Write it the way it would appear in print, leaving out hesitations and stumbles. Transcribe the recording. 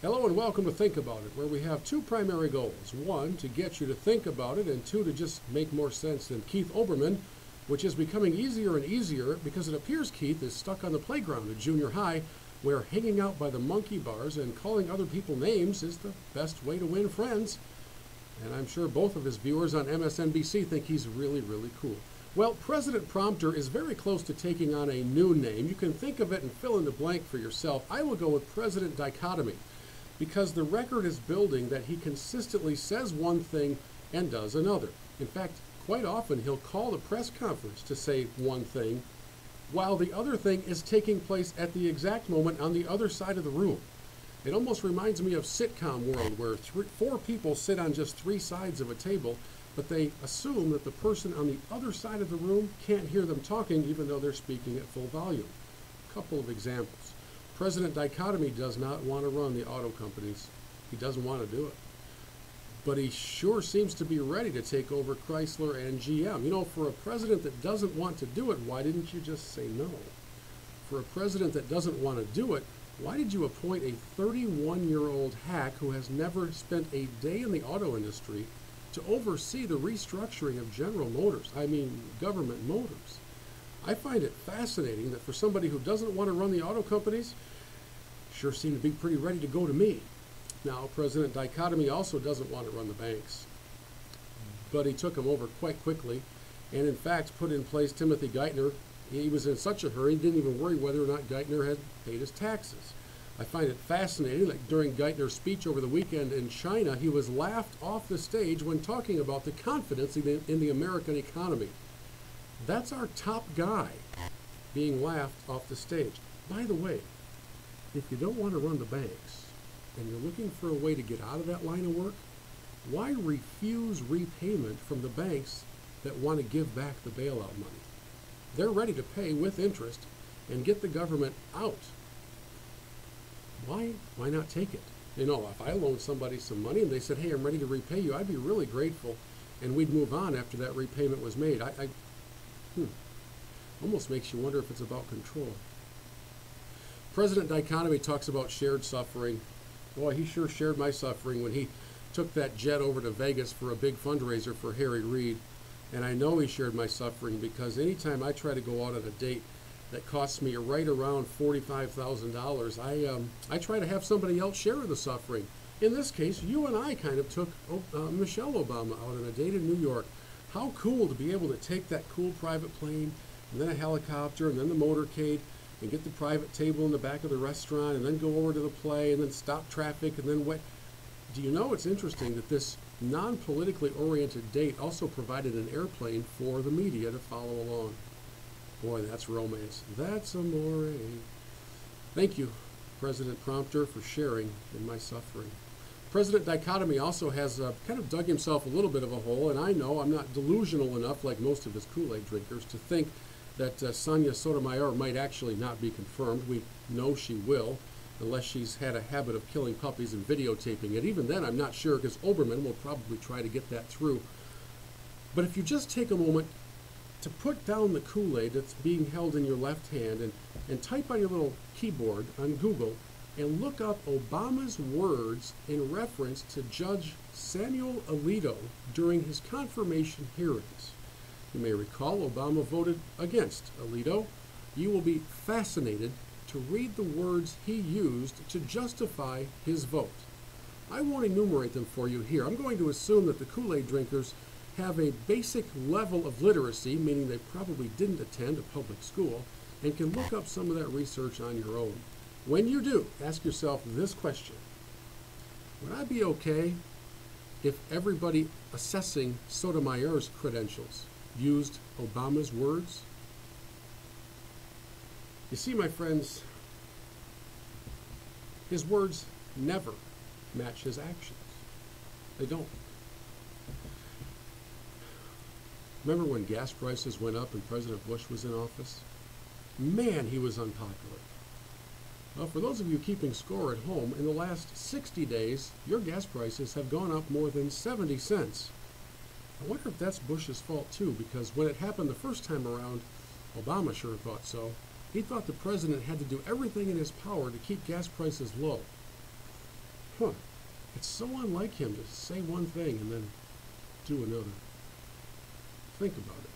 Hello and welcome to Think About It, where we have two primary goals. One, to get you to think about it, and two, to just make more sense than Keith Olbermann, which is becoming easier and easier because it appears Keith is stuck on the playground at junior high, where hanging out by the monkey bars and calling other people names is the best way to win friends. And I'm sure both of his viewers on MSNBC think he's really, really cool. Well, President Prompter is very close to taking on a new name. You can think of it and fill in the blank for yourself. I will go with President Dichotomy, because the record is building that he consistently says one thing and does another. In fact, quite often he'll call a press conference to say one thing while the other thing is taking place at the exact moment on the other side of the room. It almost reminds me of sitcom world, where four people sit on just three sides of a table, but they assume that the person on the other side of the room can't hear them talking even though they're speaking at full volume. A couple of examples. President Dichotomy does not want to run the auto companies. He doesn't want to do it. But he sure seems to be ready to take over Chrysler and GM. You know, for a president that doesn't want to do it, why didn't you just say no? For a president that doesn't want to do it, why did you appoint a 31-year-old hack who has never spent a day in the auto industry to oversee the restructuring of General Motors? I mean, government motors. I find it fascinating that for somebody who doesn't want to run the auto companies, sure seem to be pretty ready to go to me. Now, President Dichotomy also doesn't want to run the banks, but he took them over quite quickly and in fact put in place Timothy Geithner. He was in such a hurry, he didn't even worry whether or not Geithner had paid his taxes. I find it fascinating that during Geithner's speech over the weekend in China, he was laughed off the stage when talking about the confidence in the American economy. That's our top guy being laughed off the stage. By the way, if you don't want to run the banks and you're looking for a way to get out of that line of work, why refuse repayment from the banks that want to give back the bailout money? They're ready to pay with interest and get the government out. Why not take it? You know, if I loaned somebody some money and they said, hey, I'm ready to repay you, I'd be really grateful, and we'd move on after that repayment was made. Almost makes you wonder if it's about control. President Dichotomy talks about shared suffering. Boy, he sure shared my suffering when he took that jet over to Vegas for a big fundraiser for Harry Reid. And I know he shared my suffering because anytime I try to go out on a date that costs me right around $45,000, I try to have somebody else share the suffering. In this case, you and I kind of took Michelle Obama out on a date in New York. How cool to be able to take that cool private plane, and then a helicopter, and then the motorcade, and get the private table in the back of the restaurant, and then go over to the play, and then stop traffic, and then wait. Do you know it's interesting that this non-politically oriented date also provided an airplane for the media to follow along? Boy, that's romance. That's amore. Thank you, President Prompter, for sharing in my suffering. President Dichotomy also has kind of dug himself a little bit of a hole, and I know I'm not delusional enough, like most of his Kool-Aid drinkers, to think that Sonia Sotomayor might actually not be confirmed. We know she will, unless she's had a habit of killing puppies and videotaping it. Even then, I'm not sure, because Olbermann will probably try to get that through. But if you just take a moment to put down the Kool-Aid that's being held in your left hand and type on your little keyboard on Google and look up Obama's words in reference to Judge Samuel Alito during his confirmation hearings. You may recall Obama voted against Alito. You will be fascinated to read the words he used to justify his vote. I won't enumerate them for you here. I'm going to assume that the Kool-Aid drinkers have a basic level of literacy, meaning they probably didn't attend a public school, and can look up some of that research on your own. When you do, ask yourself this question: would I be okay if everybody assessing Sotomayor's credentials used Obama's words? You see, my friends, his words never match his actions. They don't. Remember when gas prices went up and President Bush was in office? Man, he was unpopular. Well, for those of you keeping score at home, in the last 60 days, your gas prices have gone up more than 70 cents. I wonder if that's Bush's fault too, because when it happened the first time around, Obama sure thought so. He thought the president had to do everything in his power to keep gas prices low. Huh. It's so unlike him to say one thing and then do another. Think about it.